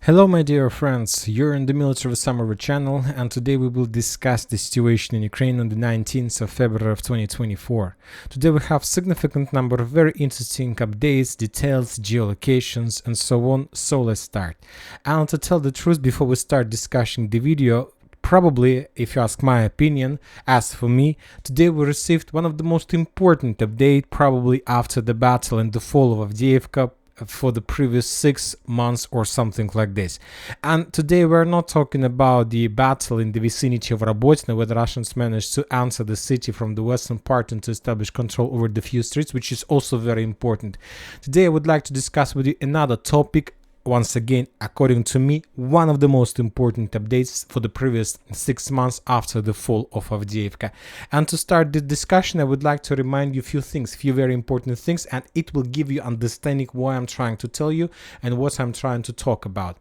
Hello my dear friends, you're in the Military Summary channel, and today we will discuss the situation in Ukraine on the 19th of February of 2024. Today we have significant number of very interesting updates, details, geolocations and so on, so let's start. And to tell the truth, before we start discussing the video, probably, if you ask my opinion, as for me, today we received one of the most important updates probably after the battle and the fall of Avdiivka for the previous 6 months or something like this. And today we're not talking about the battle in the vicinity of Robotyne, where the Russians managed to answer the city from the western part and to establish control over the few streets, which is also very important. Today I would like to discuss with you another topic. Once again, according to me, one of the most important updates for the previous 6 months after the fall of Avdiivka. And to start the discussion, I would like to remind you a few very important things, and it will give you understanding why I'm trying to tell you and what I'm trying to talk about.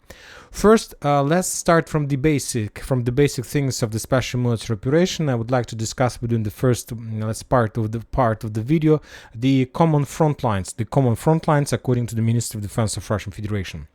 First, let's start from the basic things of the special military operation. I would like to discuss within the first part of the video the common front lines. The common front lines according to the Ministry of Defense of Russian Federation.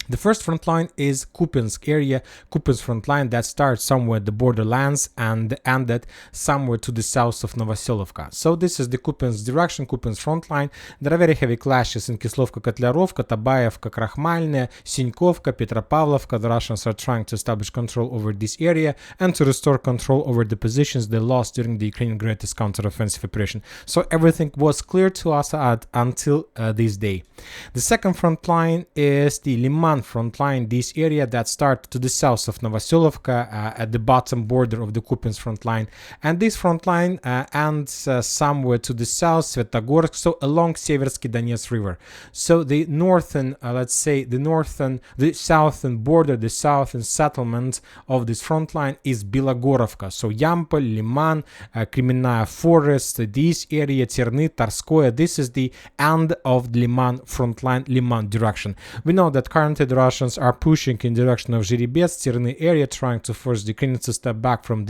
The first front line is Kupiansk area, Kupiansk front line that starts somewhere at the borderlands and ended somewhere to the south of Novoselovka. So this is the Kupiansk direction, Kupiansk front line. There are very heavy clashes in Kislovka-Kotляровka, Tabayevka, Krakhmalne, Sinkovka, Petropavlovka. The Russians are trying to establish control over this area and to restore control over the positions they lost during the Ukrainian greatest counteroffensive operation. So everything was clear to us until this day. The second front line is the Lyman front line, this area that starts to the south of Novoselovka at the bottom border of the Kupiansk front line, and this front line ends somewhere to the south, Svetogorsk, so along Seversky Donetsk River. So the northern, the southern border, the southern settlement of this front line is Bilogorovka. So Yampol, Lyman, Kremenaya Forest, this area, Terny, Tarskoye, this is the end of the Lyman front line, Lyman direction. We know that currently the Russians are pushing in direction of Zhiribets, Terny area, trying to force the Ukrainians to step back from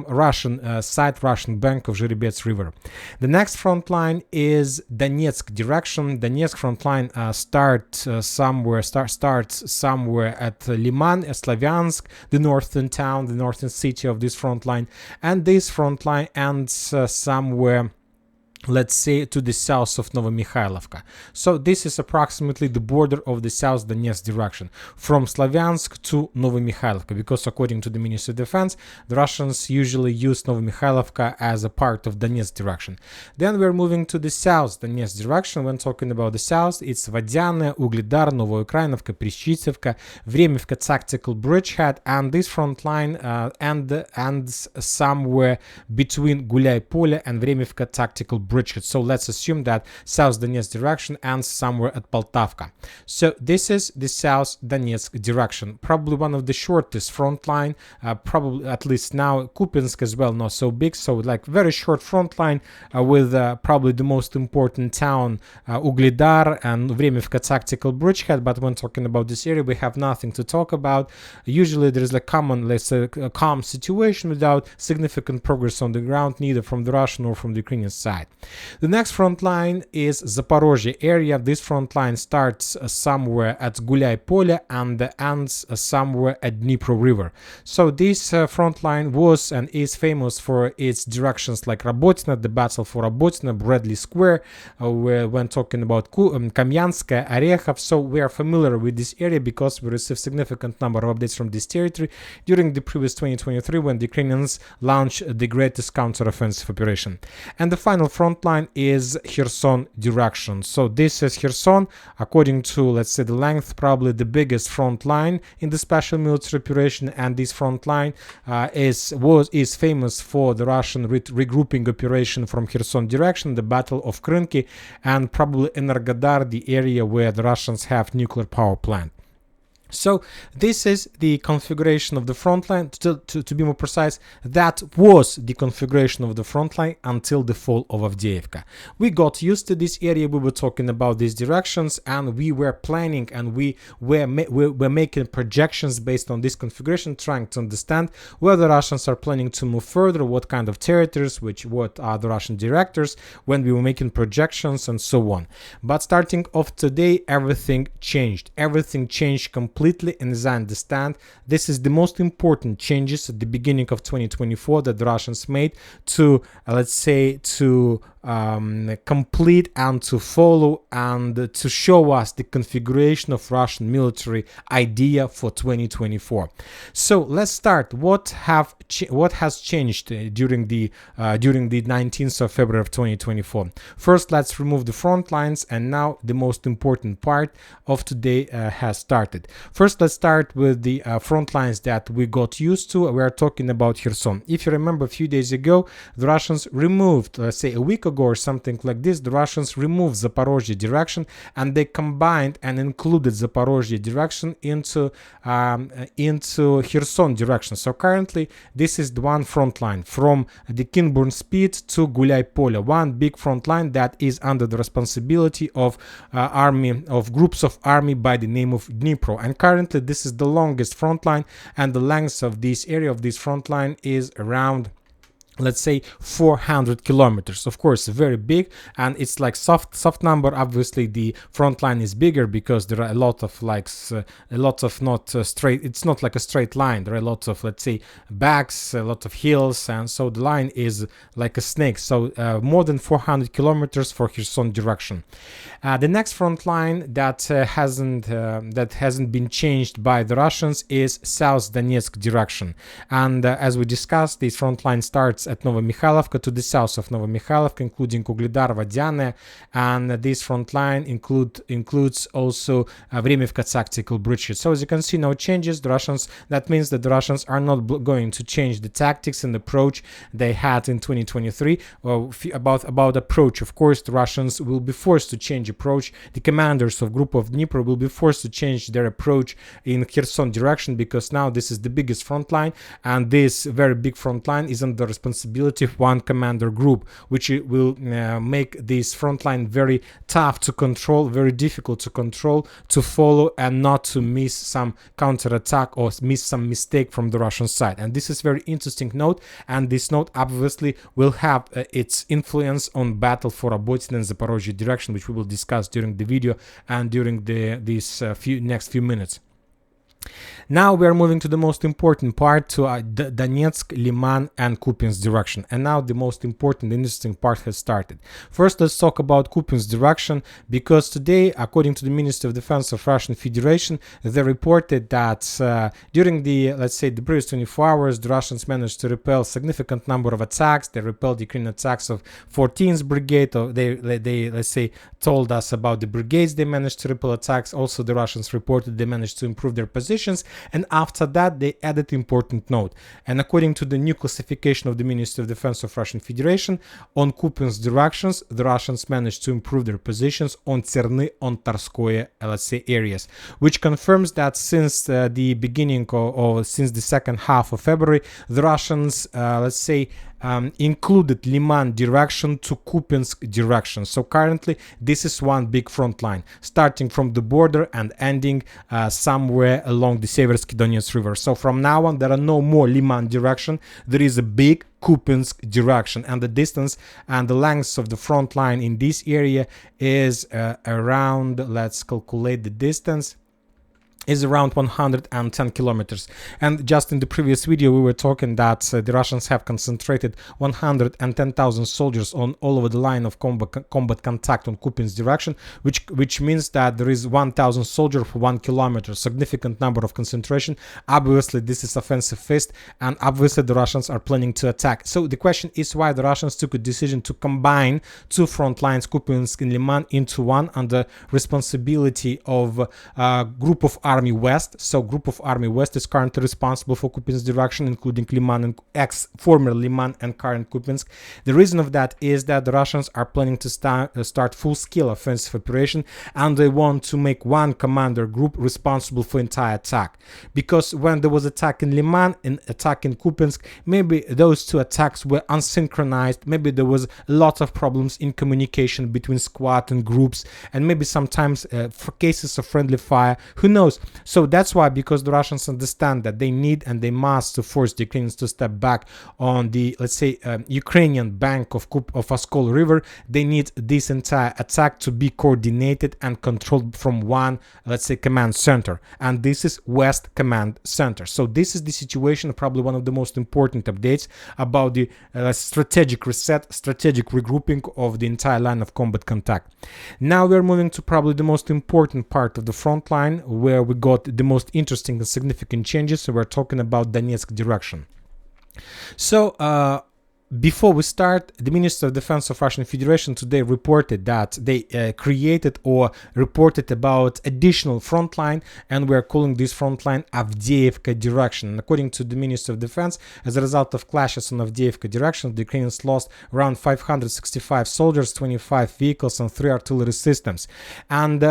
Russian Russian bank of Zhiribets River. The next front line is Donetsk direction. Donetsk front line starts somewhere at Lyman, Slavyansk, the northern town, the northern city of this front line, and this front line ends somewhere, let's say, to the south of Novomikhailivka. So this is approximately the border of the South Donetsk direction, from Slavyansk to Novomikhailivka, because according to the Ministry of Defense, the Russians usually use Novomikhailivka as a part of Donetsk direction. Then we're moving to the South Donetsk direction. When talking about the south, it's Vodyane, Ugledar, Novoukhrainovka, Prishchitsevka, Vremivka tactical bridgehead, and this front line ends somewhere between Gulyai-Pole and Vremivka tactical bridgehead. So let's assume that South Donetsk direction ends somewhere at Poltavka. So this is the South Donetsk direction, probably one of the shortest front line, probably at least now. Kupiansk as well, not so big, so like very short front line with probably the most important town, Ugledar and Vremivka tactical bridgehead. But when talking about this area, we have nothing to talk about. Usually there is a common, let's say, a calm situation without significant progress on the ground, neither from the Russian or from the Ukrainian side. The next front line is Zaporozhye area. This front line starts somewhere at Gulyai-Pole and ends somewhere at Dnipro River. So this front line was and is famous for its directions like Robotyne, the battle for Robotyne, Bradley Square, when talking about Kamyanskaya, Orekhov. So we are familiar with this area because we received significant number of updates from this territory during the previous 2023 when the Ukrainians launched the greatest counteroffensive operation. And the final front line is Kherson direction. So this is Kherson, according to, let's say, the length, probably the biggest front line in the special military operation, and this front line is famous for the Russian regrouping operation from Kherson direction, the Battle of Krynki, and probably Energodar, the area where the Russians have nuclear power plant. So this is the configuration of the front line. To be more precise, that was the configuration of the front line until the fall of Avdiivka. We got used to this area, we were talking about these directions, and we were planning and we were making projections based on this configuration, trying to understand where the Russians are planning to move further, what kind of territories, what are the Russian directors, when we were making projections and so on. But starting off today, everything changed. Everything changed completely. completely, and as I understand, this is the most important changes at the beginning of 2024 that the Russians made to, let's say, to complete and to follow and to show us the configuration of Russian military idea for 2024. So let's start. What has changed during the 19th of February of 2024? First, let's remove the front lines, and now the most important part of today has started. First, let's start with the front lines that we got used to. We are talking about Kherson. If you remember, a few days ago, the Russians removed, let's say a week ago or something like this, the Russians removed Zaporozhye direction, and they combined and included Zaporozhye direction into Kherson direction. So currently, this is the one front line from the Kinburn Spit to Gulay Pole, one big front line that is under the responsibility of groups of army by the name of Dnipro. And currently, this is the longest front line, and the length of this area of this front line is around, let's say, 400 kilometers. Of course, very big, and it's like soft number. Obviously, the front line is bigger because there are a lot of not straight. It's not like a straight line. There are lots of, let's say, backs, a lot of hills, and so the line is like a snake. So more than 400 kilometers for Kherson direction. The next front line that hasn't been changed by the Russians is South Donetsk direction, and as we discussed, this front line starts at Novomikhailivka to the south of Novomikhailivka, including Ugledar, Vadiane, and this front line includes also Vremivka tactical bridges. So as you can see, no changes. The Russians, that means that the Russians are not going to change the tactics and approach they had in 2023. About approach, of course, the Russians will be forced to change approach. The commanders of Group of Dnipro will be forced to change their approach in Kherson direction, because now this is the biggest front line, and this very big front line is under responsibility of one commander group, which will make this front line very tough to control, very difficult to control, to follow, and not to miss some counterattack or miss some mistake from the Russian side. And this is very interesting note, and this note obviously will have its influence on battle for Robotyne and Zaporozhye direction, which we will discuss during the video and during these next few minutes. Now we are moving to the most important part, to Donetsk, Lyman, and Kupiansk direction. And now the most important, interesting part has started. First, let's talk about Kupiansk direction, because today, according to the Ministry of Defense of Russian Federation, they reported that during the, let's say, the previous 24 hours, the Russians managed to repel significant number of attacks. They repelled the Ukrainian attacks of 14th Brigade. Or they let's say, told us about the brigades they managed to repel attacks. Also, the Russians reported they managed to improve their positions. And after that, they added important note. And according to the new classification of the Ministry of Defense of Russian Federation, on Kupiansk directions, the Russians managed to improve their positions on Tserny, on Tarskoye, let's say, areas, which confirms that since the beginning or since the second half of February, the Russians, let's say, included Lyman direction to Kupiansk direction. So currently, this is one big front line, starting from the border and ending somewhere along the Seversky Donetsk River. So from now on, there are no more Lyman direction. There is a big Kupiansk direction, and the distance and the length of the front line in this area is around, let's calculate the distance, is around 110 kilometers. And just in the previous video, we were talking that the Russians have concentrated 110,000 soldiers on all over the line of combat contact on Kupiansk direction, which means that there is 1,000 soldiers for 1 kilometer, significant number of concentration. Obviously, this is offensive fist, and obviously the Russians are planning to attack. So the question is why the Russians took a decision to combine two front lines, Kupiansk and Lyman, into one under responsibility of Group of Army West. So Group of Army West is currently responsible for Kupiansk direction, including Lyman and former Lyman and current Kupiansk. The reason of that is that the Russians are planning to start full-scale offensive operation, and they want to make one commander group responsible for entire attack. Because when there was attack in Lyman and attack in Kupiansk, maybe those two attacks were unsynchronized, maybe there was a lot of problems in communication between squad and groups, and maybe sometimes for cases of friendly fire, who knows, course. So that's why, because the Russians understand that they need and they must to force the Ukrainians to step back on the, let's say, Ukrainian bank of Oskol River, they need this entire attack to be coordinated and controlled from one, let's say, command center, and this is West Command Center. So this is the situation, probably one of the most important updates about the strategic reset, strategic regrouping of the entire line of combat contact. Now we're moving to probably the most important part of the front line, where we got the most interesting and significant changes. So we're talking about Donetsk direction. So before we start, the Minister of Defense of Russian Federation today reported that they created or reported about additional front line, and we're calling this front line Avdiivka direction. And according to the Minister of Defense, as a result of clashes on Avdiivka direction, the Ukrainians lost around 565 soldiers, 25 vehicles, and 3 artillery systems. And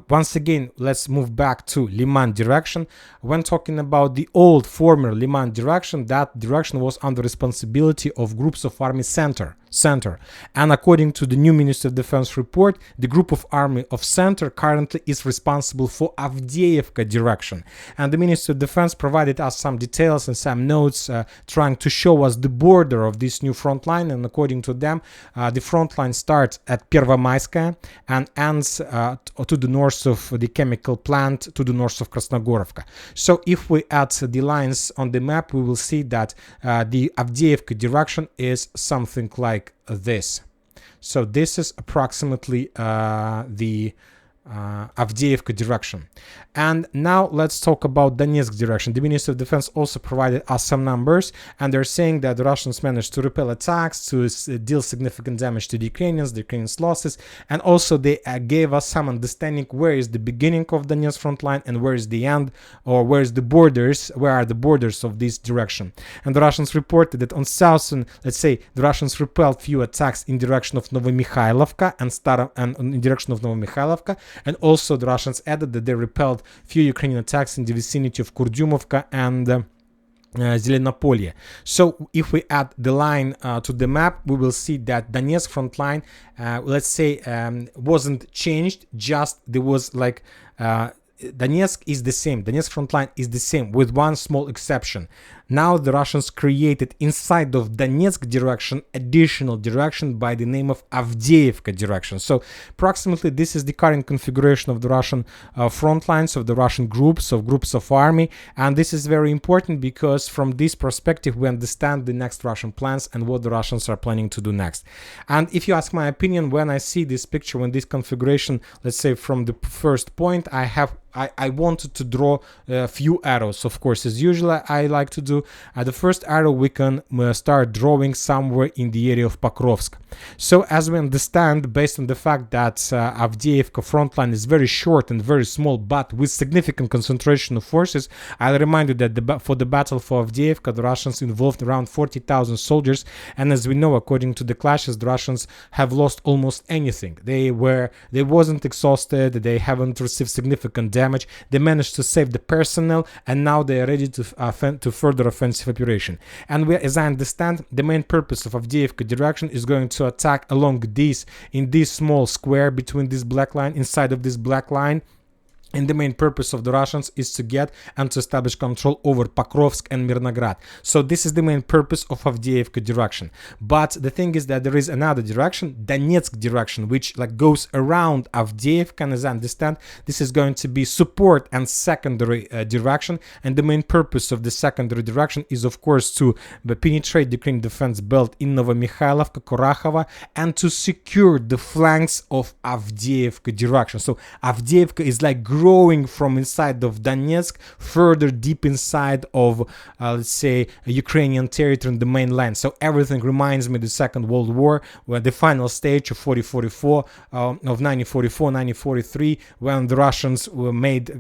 once again, let's move back to Lyman direction. When talking about the old former Lyman direction, that direction was under responsibility of groups of army center, and according to the new Minister of Defense report, the group of army of center currently is responsible for Avdiivka direction. And the Minister of Defense provided us some details and some notes trying to show us the border of this new front line. And according to them, the front line starts at Pervomayskaya and ends to the north of the chemical plant, to the north of Krasnogorovka. So if we add the lines on the map, we will see that the Avdiivka direction is something like this. So this is approximately the Avdiivka direction. And now let's talk about Donetsk direction. The Minister of Defense also provided us some numbers, and they're saying that the Russians managed to repel attacks, to deal significant damage to the Ukrainians' losses, and also they gave us some understanding where is the beginning of Donetsk front line and where is the end, or where is the borders, where are the borders of this direction. And the Russians reported that on southern, let's say, the Russians repelled few attacks in direction of Novomikhailivka and in direction of Novomikhailivka, and also the Russians added that they repelled few Ukrainian attacks in the vicinity of Kurdyumovka and Zelenopolye. So if we add the line to the map, we will see that Donetsk front line, let's say, wasn't changed, just there was like Donetsk is the same. Donetsk front line is the same, with one small exception. Now the Russians created inside of Donetsk direction additional direction by the name of Avdiivka direction. So approximately this is the current configuration of the Russian front lines, of the Russian groups of army, and this is very important because from this perspective we understand the next Russian plans and what the Russians are planning to do next. And if you ask my opinion, when I see this picture, when this configuration, let's say from the first point, I wanted to draw a few arrows, of course, as usual I like to do. The first arrow we can start drawing somewhere in the area of Pokrovsk. So as we understand, based on the fact that Avdiivka front line is very short and very small, but with significant concentration of forces, I'll remind you that for the battle for Avdiivka, the Russians involved around 40,000 soldiers, and as we know, according to the clashes, the Russians have lost almost anything. They wasn't exhausted, they haven't received significant damage, they managed to save the personnel, and now they are ready to further offensive operation. And as I understand, the main purpose of Avdiivka direction is going to attack along this, in this small square between this black line, inside of this black line. And the main purpose of the Russians is to get and to establish control over Pokrovsk and Mirnograd. So this is the main purpose of Avdiivka direction. But the thing is that there is another direction, Donetsk direction, which like goes around Avdiivka. And as I understand, this is going to be support and secondary direction. And the main purpose of the secondary direction is, of course, to penetrate the Ukrainian defense belt in Novomikhailivka, Korakhova, and to secure the flanks of Avdiivka direction. So Avdiivka is like growing from inside of Donetsk further deep inside of, let's say, Ukrainian territory in the mainland. So everything reminds me of the Second World War, where the final stage of 1944-1943, when the Russians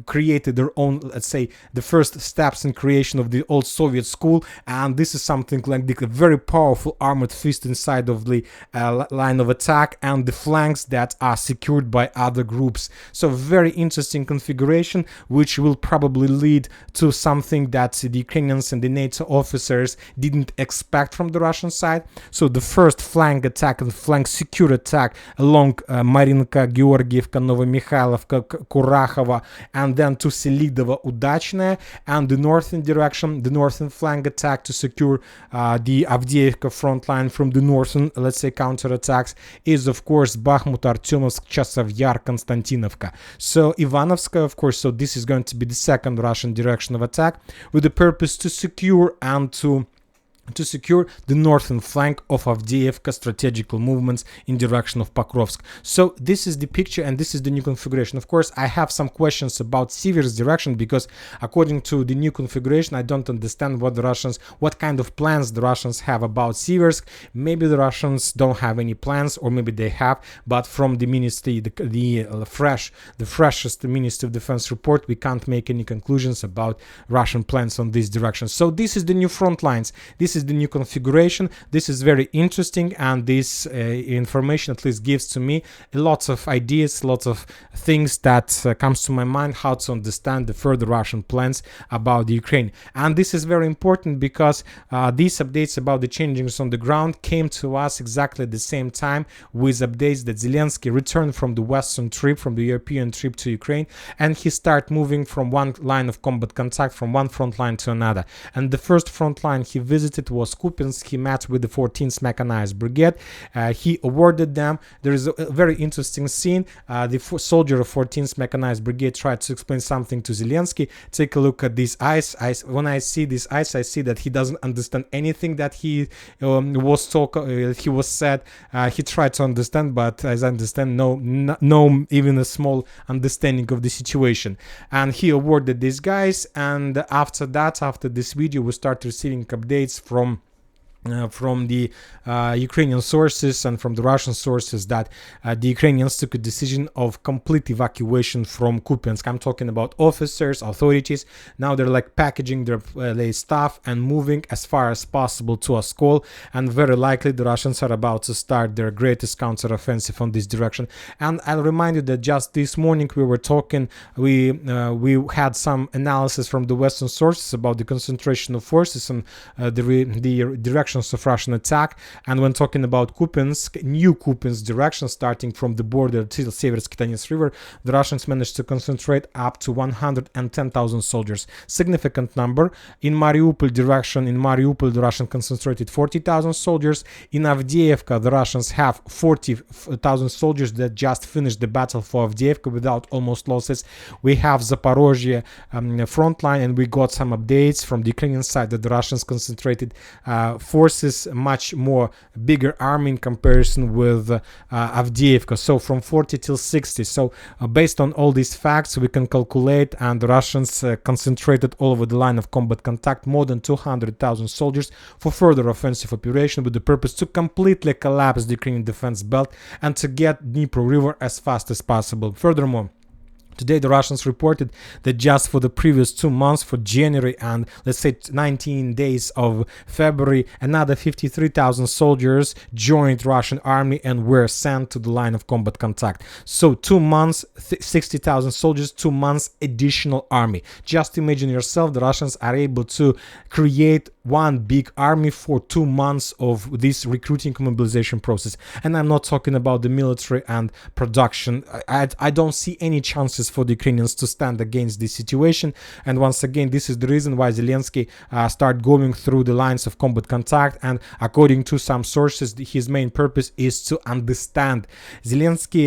created their own, let's say, the first steps in creation of the old Soviet school. And this is something like the very powerful armored fist inside of the line of attack and the flanks that are secured by other groups. So very interesting configuration, which will probably lead to something that the Ukrainians and the NATO officers didn't expect from the Russian side. So the first flank attack and flank secure attack along Marinka, Georgievka, Novomikhailivka, Kurakhova, and then to Selidovo, Udachное, and the northern direction, the northern flank attack to secure the Avdiivka front line from the northern, let's say, counterattacks is, of course, Bakhmut, Artyomovsk, Chasiv Yar, Konstantinovka. So Ivanovska, of course, so this is going to be the second Russian direction of attack with the purpose to secure and to secure the northern flank of Avdiivka strategical movements in direction of Pokrovsk. So this is the picture and this is the new configuration. Of course, I have some questions about Sivers's direction because according to the new configuration, I don't understand what kind of plans the Russians have about Siversk. Maybe the Russians don't have any plans, or maybe they have, but from the ministry, the freshest Ministry of Defense report, we can't make any conclusions about Russian plans on this direction. So this is the new front lines. This is the new configuration. This is very interesting, and this information at least gives to me lots of ideas, lots of things that comes to my mind how to understand the further Russian plans about the Ukraine. And this is very important because these updates about the changes on the ground came to us exactly at the same time with updates that Zelensky returned from the Western trip, from the European trip to Ukraine, and he started moving from one line of combat contact, from one front line to another. And the first front line he visited was Kupiansk. He met with the 14th Mechanized Brigade. He awarded them. There is a very interesting scene. The soldier of 14th Mechanized Brigade tried to explain something to Zelensky. Take a look at these eyes. When I see these eyes, I see that he doesn't understand anything that he was said. He tried to understand, but as I understand, no even a small understanding of the situation. And he awarded these guys. And after that, after this video, we start receiving updates from the Ukrainian sources and from the Russian sources that the Ukrainians took a decision of complete evacuation from Kupiansk. I'm talking about officers, authorities. Now they're like packaging their stuff and moving as far as possible to Oskol, and very likely the Russians are about to start their greatest counteroffensive on this direction. And I'll remind you that just this morning we were talking, we had some analysis from the Western sources about the concentration of forces and the direction of Russian attack. And when talking about Kupiansk, new Kupiansk direction starting from the border till Seversk Donetsk River, the Russians managed to concentrate up to 110,000 soldiers. Significant number. In Mariupol direction, the Russians concentrated 40,000 soldiers. In Avdiivka, the Russians have 40,000 soldiers that just finished the battle for Avdiivka without almost losses. We have Zaporozhye front line, and we got some updates from the Ukrainian side that the Russians concentrated forces, much more bigger army in comparison with Avdiivka, so from 40 till 60. So based on all these facts, we can calculate, and the Russians concentrated all over the line of combat contact more than 200,000 soldiers for further offensive operation with the purpose to completely collapse the Ukrainian defense belt and to get Dnipro River as fast as possible. Furthermore, today, the Russians reported that just for the previous 2 months, for January and let's say 19 days of February, another 53,000 soldiers joined Russian army and were sent to the line of combat contact. So 2 months, 60,000 soldiers, 2 months additional army. Just imagine yourself, the Russians are able to create one big army for 2 months of this recruiting mobilization process. And I'm not talking about the military and production. I don't see any chances for the Ukrainians to stand against this situation. And once again, this is the reason why Zelensky started going through the lines of combat contact. And according to some sources, his main purpose is to understand. Zelensky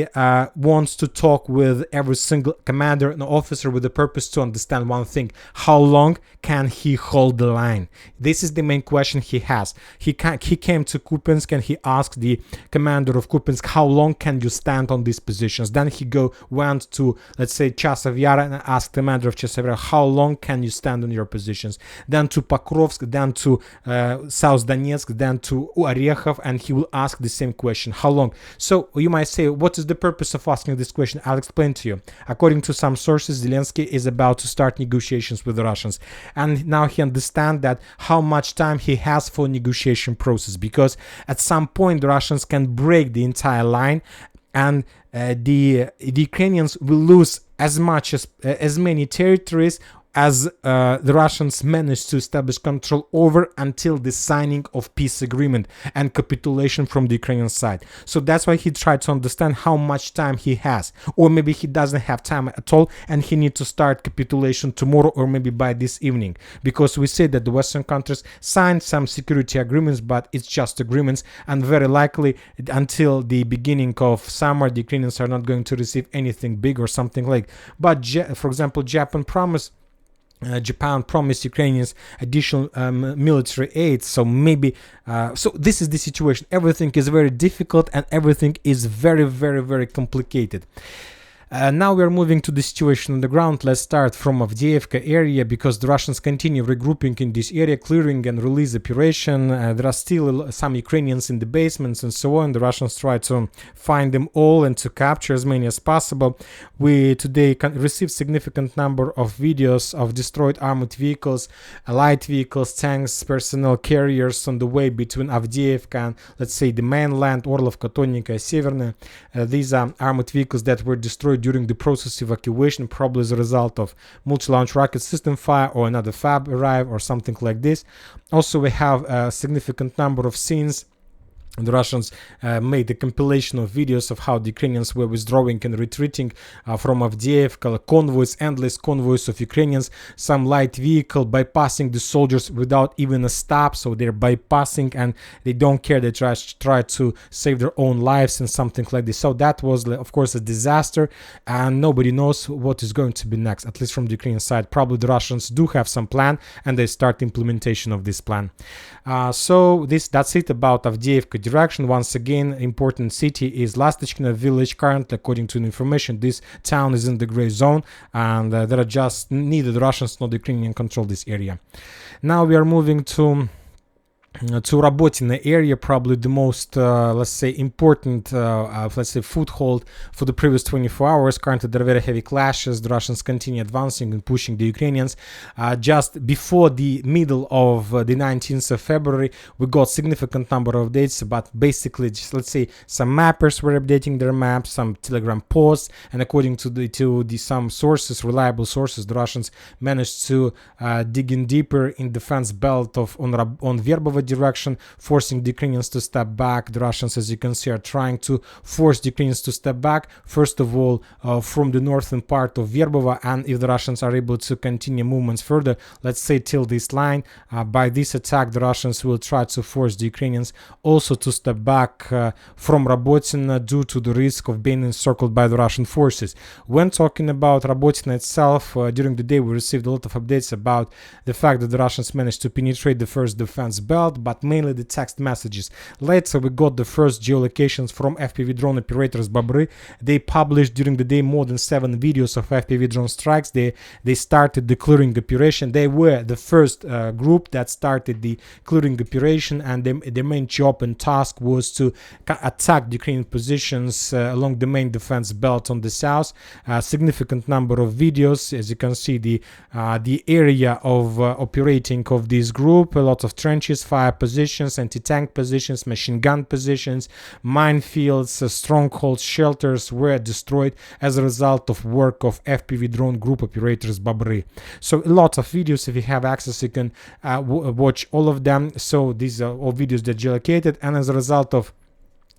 wants to talk with every single commander and officer with the purpose to understand one thing: how long can he hold the line? This is the main question he has. He came to Kupiansk and he asked the commander of Kupiansk, how long can you stand on these positions? Then he went to, let's say, Chasiv Yar and asked the commander of Chasiv Yar, how long can you stand on your positions? Then to Pokrovsk, then to South Donetsk, then to Orekhov, and he will ask the same question, how long? So you might say, what is the purpose of asking this question? I'll explain to you. According to some sources, Zelensky is about to start negotiations with the Russians, and now he understands that how much time he has for negotiation process, because at some point the Russians can break the entire line and the Ukrainians will lose as many territories as the Russians managed to establish control over until the signing of peace agreement and capitulation from the Ukrainian side. So that's why he tried to understand how much time he has, or maybe he doesn't have time at all and he needs to start capitulation tomorrow or maybe by this evening, because we say that the Western countries signed some security agreements, but it's just agreements, and very likely until the beginning of summer the Ukrainians are not going to receive anything big or something like. But for example, Japan promised Ukrainians additional military aid. So maybe so this is the situation. Everything is very difficult and everything is very, very, very complicated. Now we are moving to the situation on the ground. Let's start from Avdiivka area, because the Russians continue regrouping in this area, clearing and release operation. There are still some Ukrainians in the basements and so on. The Russians try to find them all and to capture as many as possible. We today received significant number of videos of destroyed armored vehicles, light vehicles, tanks, personnel carriers on the way between Avdiivka and, let's say, the mainland, Orlovka, Tonnica, Severna. These are armored vehicles that were destroyed during the process of evacuation, probably as a result of multi-launch rocket system fire or another fab arrive or something like this. Also, we have a significant number of scenes. The Russians made a compilation of videos of how the Ukrainians were withdrawing and retreating from Avdiivka, convoys, endless convoys of Ukrainians, some light vehicle bypassing the soldiers without even a stop. So they're bypassing and they don't care. They try to save their own lives and something like this. So that was, of course, a disaster, and nobody knows what is going to be next, at least from the Ukrainian side. Probably the Russians do have some plan and they start implementation of this plan. So that's it about Avdiivka direction. Once again, important city is Lastочкино village. Currently, according to information, this town is in the gray zone, and there are just neither the Russians nor the Ukrainians control this area. Now we are moving to Robotyne area, probably the most, let's say, important, let's say, foothold for the previous 24 hours. Currently, there are very heavy clashes. The Russians continue advancing and pushing the Ukrainians. Just before the middle of the 19th of February, we got significant number of updates, but basically, just let's say, some mappers were updating their maps, some Telegram posts, and according to some sources, reliable sources, the Russians managed to dig in deeper in defense belt of on Verbovo direction, forcing the Ukrainians to step back. The Russians, as you can see, are trying to force the Ukrainians to step back, first of all from the northern part of Verbovo, and if the Russians are able to continue movements further, let's say till this line, by this attack the Russians will try to force the Ukrainians also to step back from Robotyne due to the risk of being encircled by the Russian forces. When talking about Robotyne itself, during the day we received a lot of updates about the fact that the Russians managed to penetrate the first defense belt, but mainly the text messages. Later we got the first geolocations from FPV drone operators Babry. They published during the day more than 7 videos of FPV drone strikes. They started the clearing operation. They were the first group that started the clearing operation, and their main job and task was to attack the Ukrainian positions along the main defense belt on the south. Significant number of videos, as you can see, the area of operating of this group, a lot of trenches, fire positions, anti-tank positions, machine gun positions, minefields, strongholds, shelters were destroyed as a result of work of FPV drone group operators Babry. So a lot of videos. If you have access, you can watch all of them. So these are all videos that geolocated, and as a result of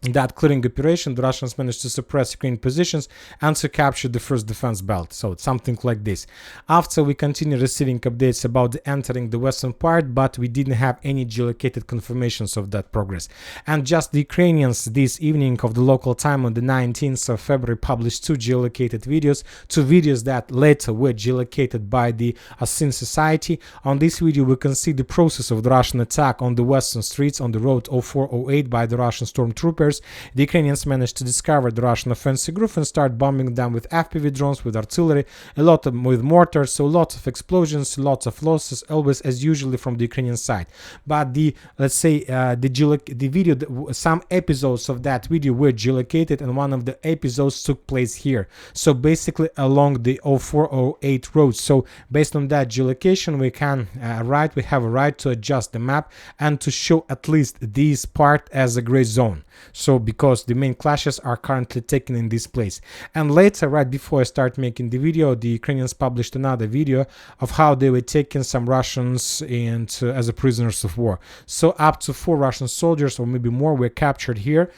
that clearing operation, the Russians managed to suppress Ukrainian positions and to capture the first defense belt. So it's something like this. After, we continue receiving updates about entering the western part, but we didn't have any geolocated confirmations of that progress. And just the Ukrainians this evening of the local time on the 19th of February published 2 geolocated videos, 2 videos that later were geolocated by the Asin Society. On this video we can see the process of the Russian attack on the western streets on the road 0408 by the Russian stormtroopers. The Ukrainians managed to discover the Russian offensive group and start bombing them with FPV drones, with artillery, with mortars, so lots of explosions, lots of losses, always as usually from the Ukrainian side. But let's say the video, some episodes of that video were geolocated, and one of the episodes took place here. So basically along the 0408 road. So based on that geolocation, we have a right to adjust the map and to show at least this part as a gray zone. So because the main clashes are currently taking in this place. And later, right before I start making the video, the Ukrainians published another video of how they were taking some Russians into as a prisoners of war. So up to 4 Russian soldiers or maybe more were captured here,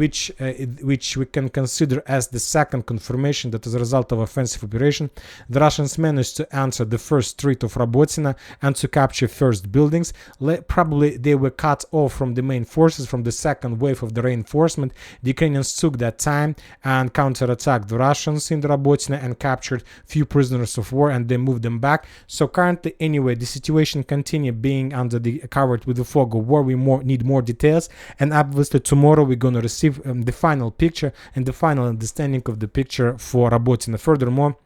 which we can consider as the second confirmation that as a result of offensive operation, the Russians managed to enter the first street of Robotyne and to capture first buildings. Probably they were cut off from the main forces from the second wave of the reinforcement. The Ukrainians took that time and counterattacked the Russians in the Robotyne and captured few prisoners of war, and they moved them back. So currently, anyway, the situation continues being under the covered with the fog of war. We need more details, and obviously tomorrow we're going to receive the final picture and the final understanding of the picture for Robotyne. Furthermore,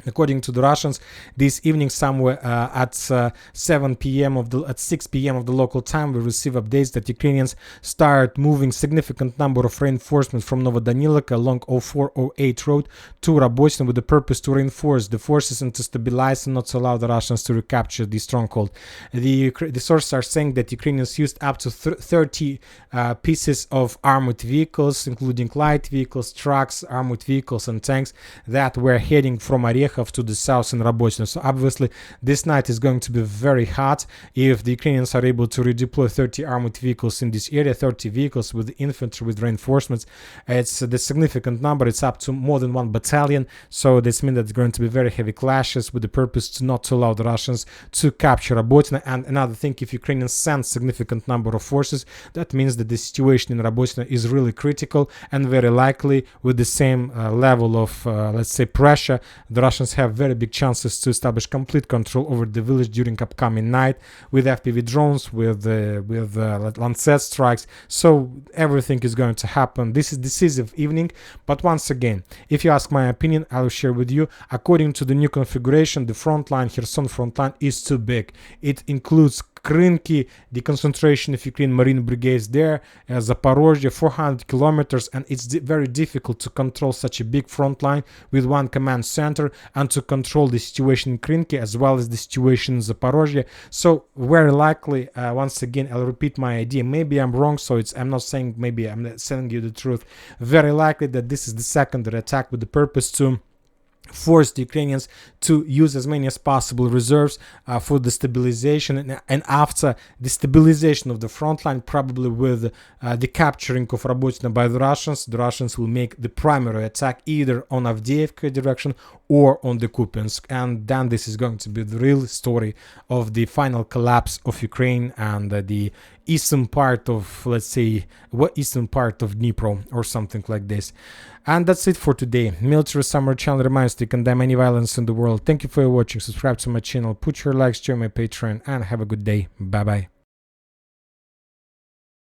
according to the Russians, this evening somewhere at 7 p.m. at 6 p.m. of the local time, we receive updates that Ukrainians start moving significant number of reinforcements from Novodanilivka along 0408 road to Robotyne with the purpose to reinforce the forces and to stabilize and not to allow the Russians to recapture the stronghold. The sources are saying that Ukrainians used up to 30 pieces of armored vehicles, including light vehicles, trucks, armored vehicles, and tanks that were heading from Orech to the south in Robotyne. So obviously this night is going to be very hot if the Ukrainians are able to redeploy 30 armored vehicles in this area, 30 vehicles with infantry, with reinforcements. It's the significant number. It's up to more than 1 battalion. So this means that it's going to be very heavy clashes with the purpose to not to allow the Russians to capture Robotyne. And another thing, if Ukrainians send significant number of forces, that means that the situation in Robotyne is really critical, and very likely with the same level of let's say pressure, the Russians have very big chances to establish complete control over the village during upcoming night with FPV drones, with Lancet strikes. So everything is going to happen. This is decisive evening. But once again, if you ask my opinion, I will share with you. According to the new configuration, the front line, Kherson front line, is too big. It includes Krinky, the concentration of Ukraine Marine brigades there, Zaporozhye, 400 kilometers, and it's very difficult to control such a big front line with one command center and to control the situation in Krinky as well as the situation in Zaporozhye. So very likely, once again, I'll repeat my idea. Maybe I'm wrong, so I'm not saying, maybe I'm not telling you the truth. Very likely that this is the secondary attack with the purpose to force the Ukrainians to use as many as possible reserves for the stabilization, and after the stabilization of the front line, probably with the capturing of Robotyne by the Russians will make the primary attack either on Avdiivka direction or on the Kupiansk, and then this is going to be the real story of the final collapse of Ukraine and the eastern part of, let's say, eastern part of Dnipro or something like this. And that's it for today. Military Summer channel reminds to condemn any violence in the world. Thank you for watching. Subscribe to my channel, put your likes, join my Patreon, and have a good day. Bye bye.